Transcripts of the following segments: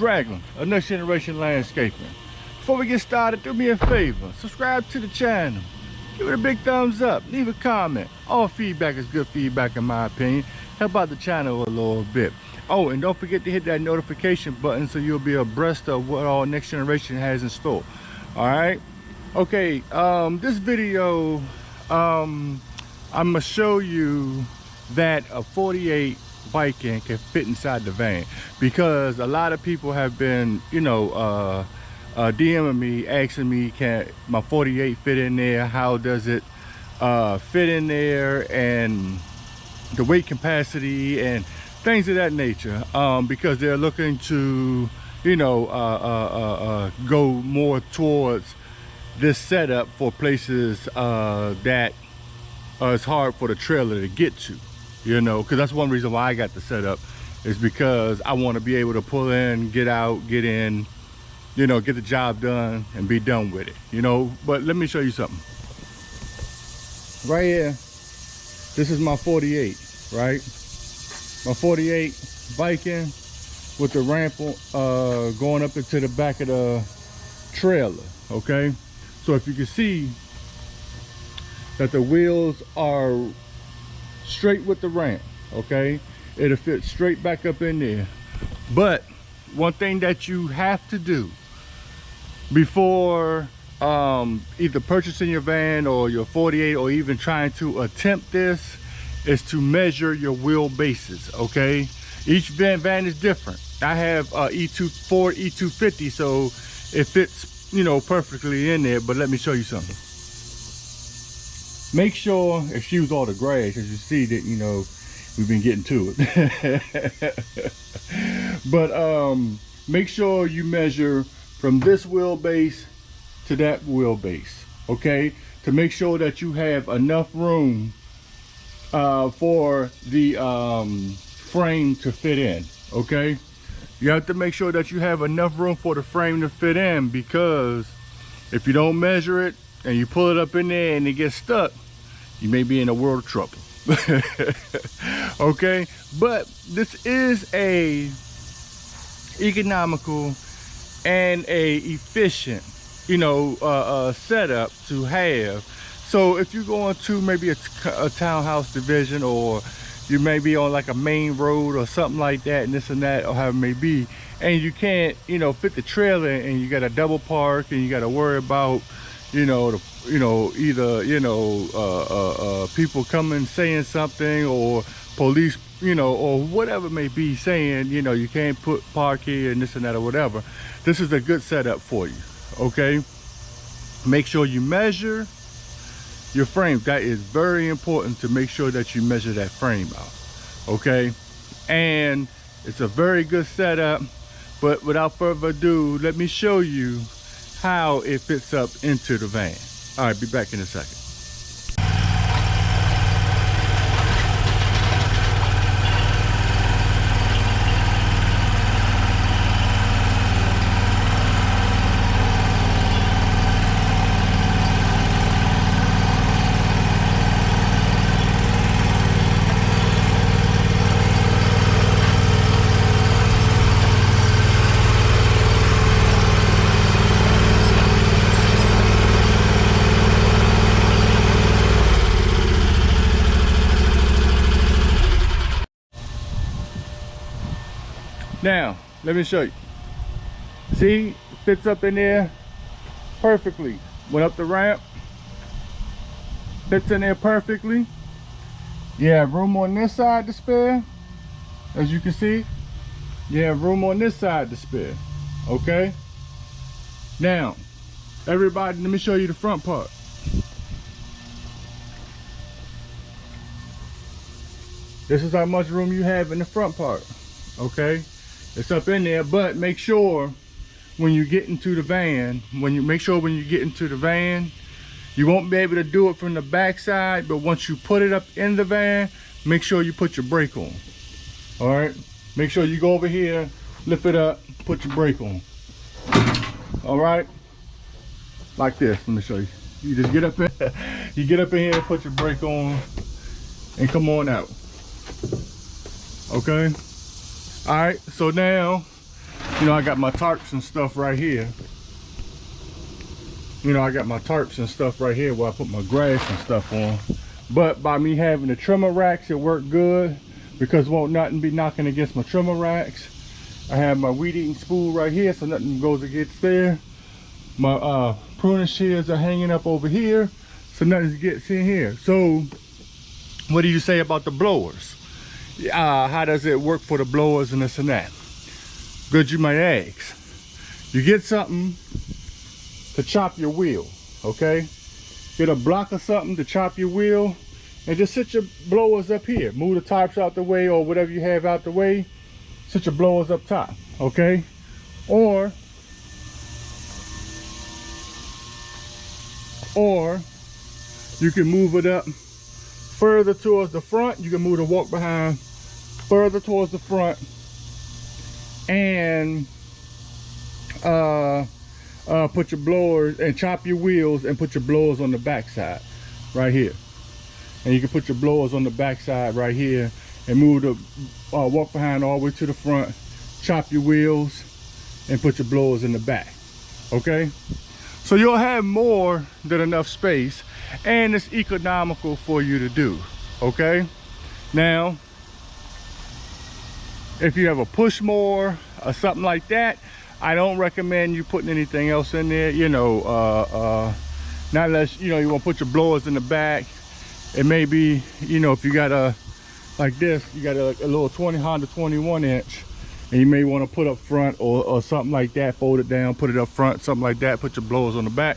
Raglan of Next Generation Landscaping. Before we get started, do me a favor, subscribe to the channel, give it a big thumbs up, leave a comment. All feedback is good feedback in my opinion. Help out the channel a little bit. Oh, and don't forget to hit that notification button so you'll be abreast of what all Next Generation has in store. All right, okay, this video I'm gonna show you that a 48 Viking can fit inside the van, because a lot of people have been, you know, DMing me asking me, can my 48 fit in there, how does it fit in there, and the weight capacity and things of that nature, because they're looking to, you know, go more towards this setup for places that it's hard for the trailer to get to, you know, because that's one reason why I got the setup, is because I want to be able to pull in, get out, get in, you know, get the job done and be done with it, you know. But let me show you something right here. This is my 48, right? My 48 Viking with the ramp going up into the back of the trailer. Okay, so if you can see that the wheels are straight with the ramp, okay, it'll fit straight back up in there. But one thing that you have to do before either purchasing your van or your 48, or even trying to attempt this, is to measure your wheel bases. Okay, each van is different. I have E24 E250, so it fits, you know, perfectly in there. But let me show you something. Make sure, excuse all the grass, as you see that, you know, we've been getting to it. But make sure you measure from this wheelbase to that wheelbase, okay, to make sure that you have enough room for the frame to fit in. Okay, you have to make sure that you have enough room for the frame to fit in, because if you don't measure it and you pull it up in there and it gets stuck, you may be in a world of trouble. Okay, but this is a economical and a efficient, you know, setup to have. So if you're going to maybe a townhouse division, or you may be on like a main road or something like that, and this and that, or however it may be, and you can't, you know, fit the trailer, and you got a double park, and you got to worry about, you know, either, you know, people coming saying something, or police, you know, or whatever it may be, saying, you know, you can't park here and this and that or whatever. This is a good setup for you. Okay, make sure you measure your frame. That is very important, to make sure that you measure that frame out. Okay, and it's a very good setup. But without further ado, let me show you how it fits up into the van. All right, be back in a second. Now, let me show you. See, fits up in there perfectly. Went up the ramp, fits in there perfectly. You have room on this side to spare. As you can see, you have room on this side to spare. Okay. Now, everybody, let me show you the front part. This is how much room you have in the front part. Okay. It's up in there, but make sure when you get into the van, when you get into the van, you won't be able to do it from the back side, but once you put it up in the van, make sure you put your brake on. All right, make sure you go over here, lift it up, put your brake on. All right, like this. Let me show you. You just get up in, you get up in here, put your brake on, and come on out. Okay. All right, so now You know, I got my tarps and stuff right here. You know, I got my tarps and stuff right here where I put my grass and stuff on. But by me having the trimmer racks, it worked good because won't nothing be knocking against my trimmer racks. I have my weed eating spool right here, so nothing goes against there. My pruning shears are hanging up over here, so nothing gets in here. So what do you say about the blowers? How does it work for the blowers and this and that? Good, you might ask. You get something to chop your wheel, okay? Get a block or something to chop your wheel and just sit your blowers up here. Move the tarps out the way or whatever you have out the way. Sit your blowers up top, okay? Or you can move it up further towards the front. You can move the walk behind further towards the front and put your blowers and chop your wheels and put your blowers on the back side right here. And you can put your blowers on the back side right here and move the walk behind all the way to the front, chop your wheels and put your blowers in the back, okay? So you'll have more than enough space and it's economical for you to do, okay? Now, if you have a push mower or something like that, I don't recommend you putting anything else in there, you know, not unless, you know, you want to put your blowers in the back. It may be, you know, if you got a, like this, you got a little Honda 21 inch, and you may want to put up front or something like that, fold it down, put it up front, something like that, put your blowers on the back.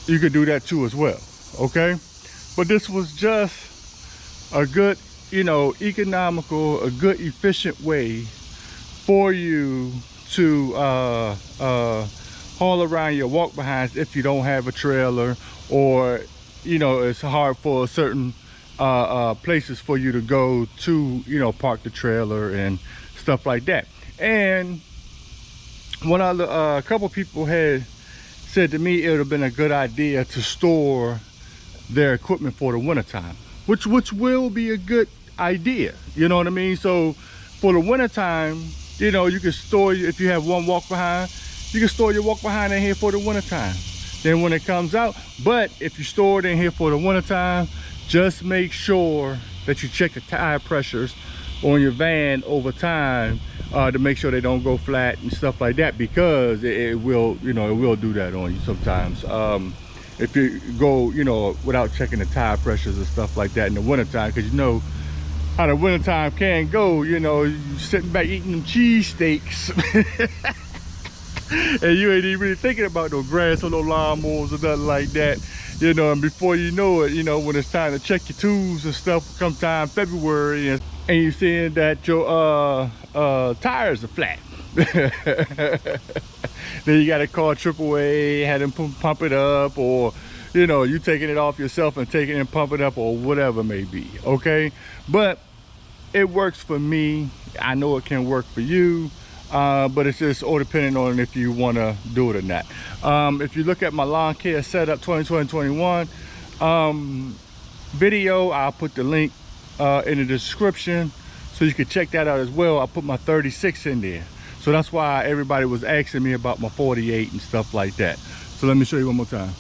You could do that too as well, okay? But this was just a good, you know, economical, a good efficient way for you to haul around your walk behinds if you don't have a trailer, or you know it's hard for certain places for you to go to, you know, park the trailer and stuff like that. And one other a couple people had said to me it would have been a good idea to store their equipment for the wintertime, which will be a good idea, you know what I mean? So for the wintertime, you know, you can store, if you have one walk behind, you can store your walk behind in here for the wintertime. Then when it comes out, but if you store it in here for the wintertime, just make sure that you check the tire pressures on your van over time to make sure they don't go flat and stuff like that, because it will, you know, it will do that on you sometimes. If you go, you know, without checking the tire pressures and stuff like that in the wintertime, because you know how the wintertime can go, you know, you sitting back eating them cheese steaks and you ain't even really thinking about no grass or no lawnmowers or nothing like that, you know, and before you know it, you know, when it's time to check your tools and stuff come time February, and you're seeing that your tires are flat. Then you got to call AAA, have them pump it up, or you know, you taking it off yourself and taking it and pump it up, or whatever it may be, okay? But it works for me. I know it can work for you, but it's just all depending on if you want to do it or not. If you look at my lawn care setup 2020-21 video, I'll put the link in the description so you can check that out as well. I put my 36 in there, so that's why everybody was asking me about my 48 and stuff like that. So let me show you one more time.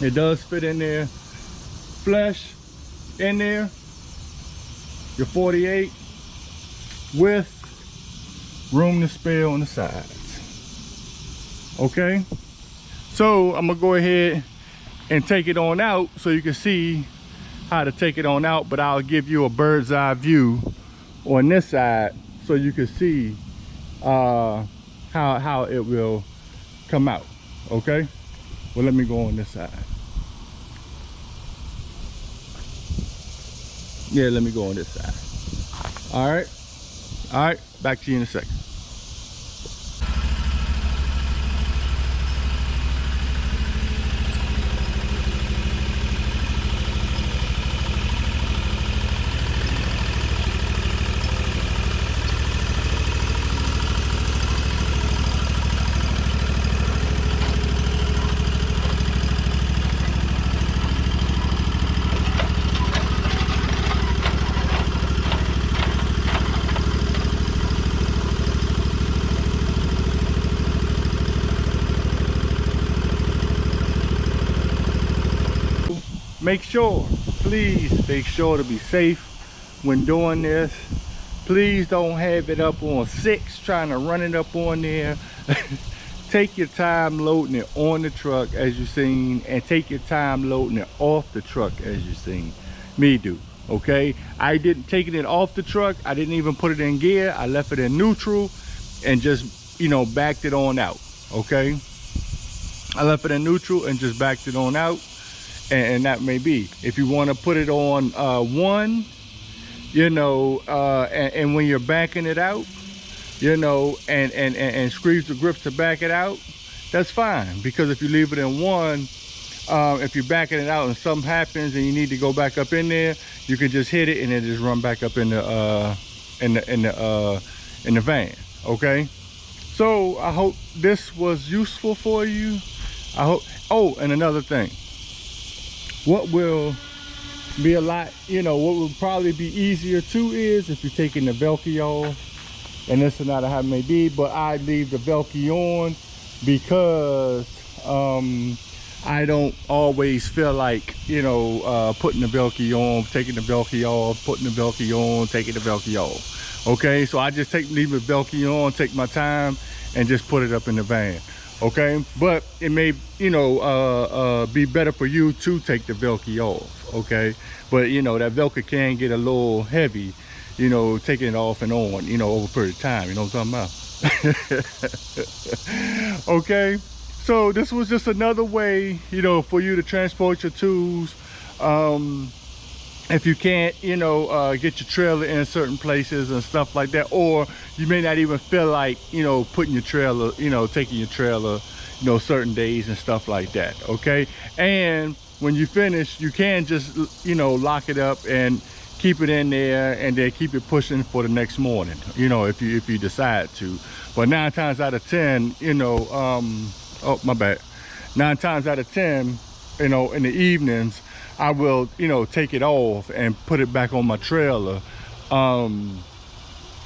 It does fit in there, flush in there, your 48 with room to spare on the sides. Okay, so I'm gonna go ahead and take it on out so you can see how to take it on out, but I'll give you a bird's eye view on this side so you can see how it will come out. Okay, well, let me go on this side. Yeah, let me go on this side. All right, back to you in a second. please make sure to be safe when doing this. Please don't have it up on 6 trying to run it up on there. Take your time loading it on the truck as you seen, and take your time loading it off the truck as you seen me do. Okay, I didn't take it off the truck. I didn't even put it in gear. I left it in neutral and just, you know, backed it on out. Okay, I left it in neutral and just backed it on out, and that may be. If you want to put it on 1, you know, and when you're backing it out, you know, and squeeze the grips to back it out, that's fine. Because if you leave it in 1, if you're backing it out and something happens and you need to go back up in there, you can just hit it and then just run back up in the van. Okay, so I hope this was useful for you. I hope. Oh, and another thing, what will be a lot, you know, what will probably be easier too is if you're taking the Velcro off. And this is not how it may be, but I leave the Velcro on because I don't always feel like, you know, putting the Velcro on, taking the Velcro off, putting the Velcro on, taking the Velcro off. Okay, so I just leave the Velcro on, take my time, and just put it up in the van. Okay, but it may, you know, be better for you to take the Velcro off. Okay, but you know that Velcro can get a little heavy, you know, taking it off and on, you know, over a period of time. You know what I'm talking about? Okay, so this was just another way, you know, for you to transport your tools. If you can't, you know, get your trailer in certain places and stuff like that, or you may not even feel like, you know, putting your trailer, you know, taking your trailer, you know, certain days and stuff like that. Okay, and when you finish, you can just, you know, lock it up and keep it in there, and then keep it pushing for the next morning, you know, if you decide to. But 9 times out of 10, you know, oh my bad, 9 times out of 10, you know, in the evenings, I will, you know, take it off and put it back on my trailer,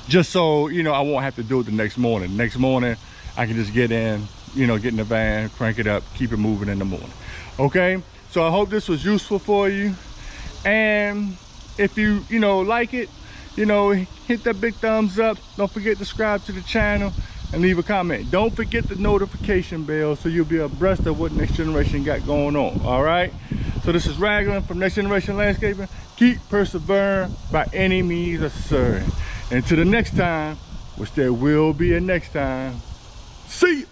just so, you know, I won't have to do it the next morning. Next morning I can just get in, you know, get in the van, crank it up, keep it moving in the morning. Okay, so I hope this was useful for you, and if you know, like it, you know, hit that big thumbs up. Don't forget to subscribe to the channel and leave a comment. Don't forget the notification bell so you'll be abreast of what Next Generation got going on. All right, so this is Raglan from Next Generation Landscaping. Keep persevering by any means necessary. And until the next time, which there will be a next time, see you.